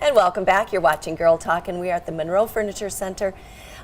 And welcome back. You're watching Girl Talk, and we are at the Monroe Furniture Center.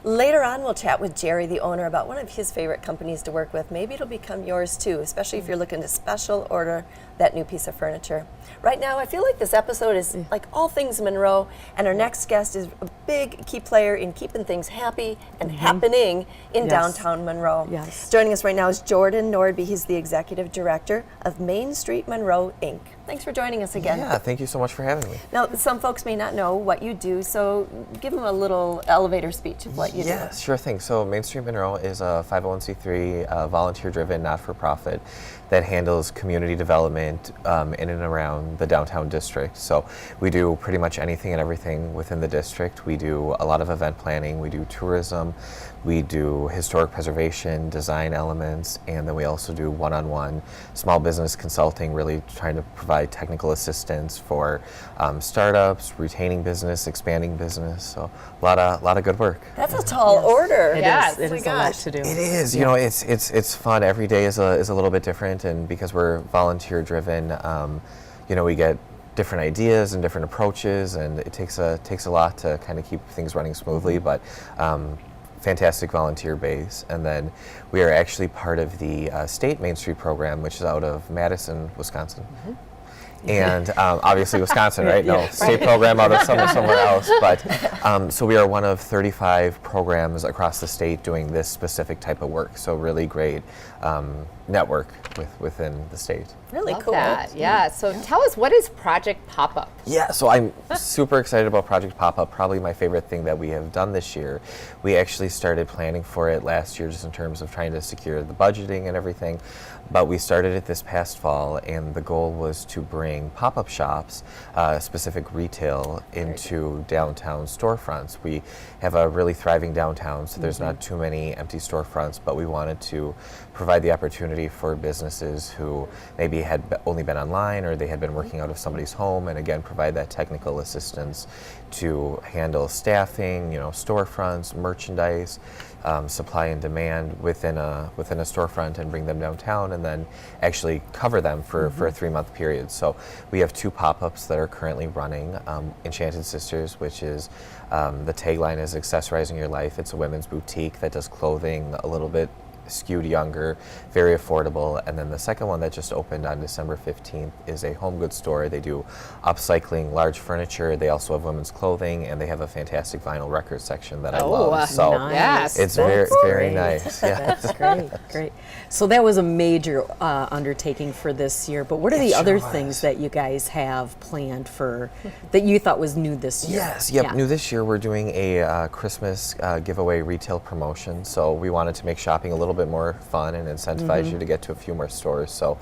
Later on, we'll chat with Jerry, the owner, about one of his favorite companies to work with. Maybe it'll become yours too, especially if you're looking to special order that new piece of furniture. Right now, I feel like this episode is like all things Monroe, and our next guest is a big key player in keeping things happy and happening in downtown Monroe. Yes. Joining us right now is Jordan Nordby. He's the executive director of Main Street Monroe, Inc. Thanks for joining us again. Yeah, thank you so much for having me. Now, some folks may not know what you do, so give them a little elevator speech of what you do. Yeah, sure thing. So Main Street Monroe is a 501c3 volunteer-driven not-for-profit that handles community development in and around the downtown district. So we do pretty much anything and everything within the district. We do a lot of event planning, we do tourism, we do historic preservation, design elements, and then we also do one-on-one small business consulting, really trying to provide technical assistance for startups, retaining business, expanding business. So a lot of good work. That's a tall order. It is a lot to do. It is. You know, it's fun. Every day is a little bit different, and because we're volunteer driven, you know, we get different ideas and different approaches, and it takes a lot to kind of keep things running smoothly. But fantastic volunteer base, and then we are actually part of the state Main Street program, which is out of Madison, Wisconsin. And obviously Wisconsin, right? No state program out of somewhere else. But so we are one of 35 programs across the state doing this specific type of work. So really great network within the state. Really Love cool. that. Yeah. So tell us, what is Project Pop-Up? Yeah, so I'm super excited about Project Pop-Up, probably my favorite thing that we have done this year. We actually started planning for it last year just in terms of trying to secure the budgeting and everything, but we started it this past fall, and the goal was to bring pop-up shops, specific retail, into downtown storefronts. We have a really thriving downtown, so there's not too many empty storefronts, but we wanted to provide the opportunity for businesses who maybe had only been online, or they had been working out of somebody's home, and again provide that technical assistance to handle staffing, you know, storefronts, merchandise, supply and demand within a storefront, and bring them downtown, and then actually cover them for a 3-month period. So we have 2 pop-ups that are currently running. Enchanted Sisters, which is the tagline is accessorizing your life. It's a women's boutique that does clothing a little bit skewed younger, very affordable. And then the second one that just opened on December 15th is a home goods store. They do upcycling large furniture. They also have women's clothing, and they have a fantastic vinyl record section that I love. So Yes. it's very nice. Yeah. That's great. So that was a major undertaking for this year, but what are the other things that you guys have planned for that you thought was new this year? Yes, new this year we're doing a Christmas giveaway retail promotion. So we wanted to make shopping a little bit more fun and incentivize you to get to a few more stores. So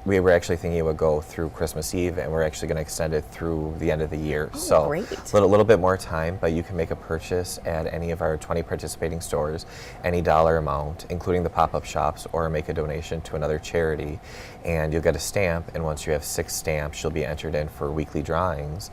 we were actually thinking it would go through Christmas Eve, and we're actually going to extend it through the end of the year. So a little bit more time, but you can make a purchase at any of our 20 participating stores, any dollar amount, including the pop-up shops, or make a donation to another charity, and you'll get a stamp, and once you have 6 stamps, you'll be entered in for weekly drawings.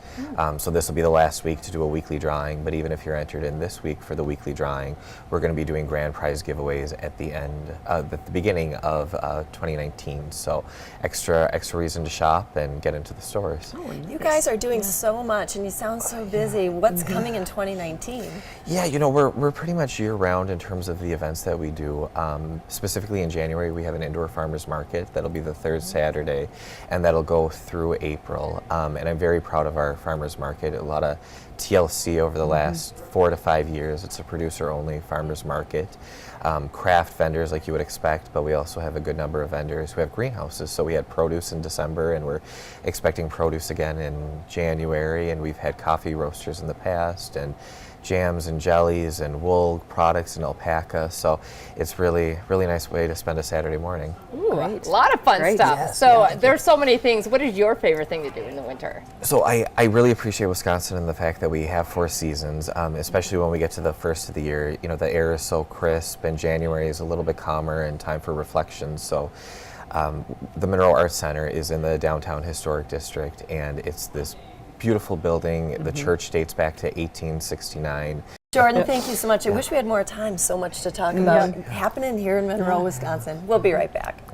So this will be the last week to do a weekly drawing, but even if you're entered in this week for the weekly drawing, we're going to be doing grand prize giveaways at the beginning of 2019. So extra reason to shop and get into the stores. You guys are doing so much, and you sound so busy. What's coming in 2019? Yeah, you know, we're pretty much year-round in terms of the events that we do. Specifically in January, we have an indoor farmers market that'll be the 3rd Saturday, and that'll go through April. And I'm very proud of our farmers market. A lot of TLC over the last 4 to 5 years. It's a producer-only farmers market. Craft vendors like you would expect, but we also have a good number of vendors who have greenhouses. So we had produce in December, and we're expecting produce again in January, and we've had coffee roasters in the past, and jams and jellies and wool products and alpaca. So it's really nice way to spend a Saturday morning. Ooh, a lot of fun stuff. Yes, so there's so many things. What is your favorite thing to do in the winter? So I really appreciate Wisconsin and the fact that we have 4 seasons, especially when we get to the first of the year. You know, the air is so crisp, and January is a little bit calmer and time for reflection. So the Monroe Arts Center is in the downtown historic district, and it's this beautiful building. The church dates back to 1869. Jordan, thank you so much. I wish we had more time. So much to talk about happening here in Monroe, Wisconsin. We'll be right back.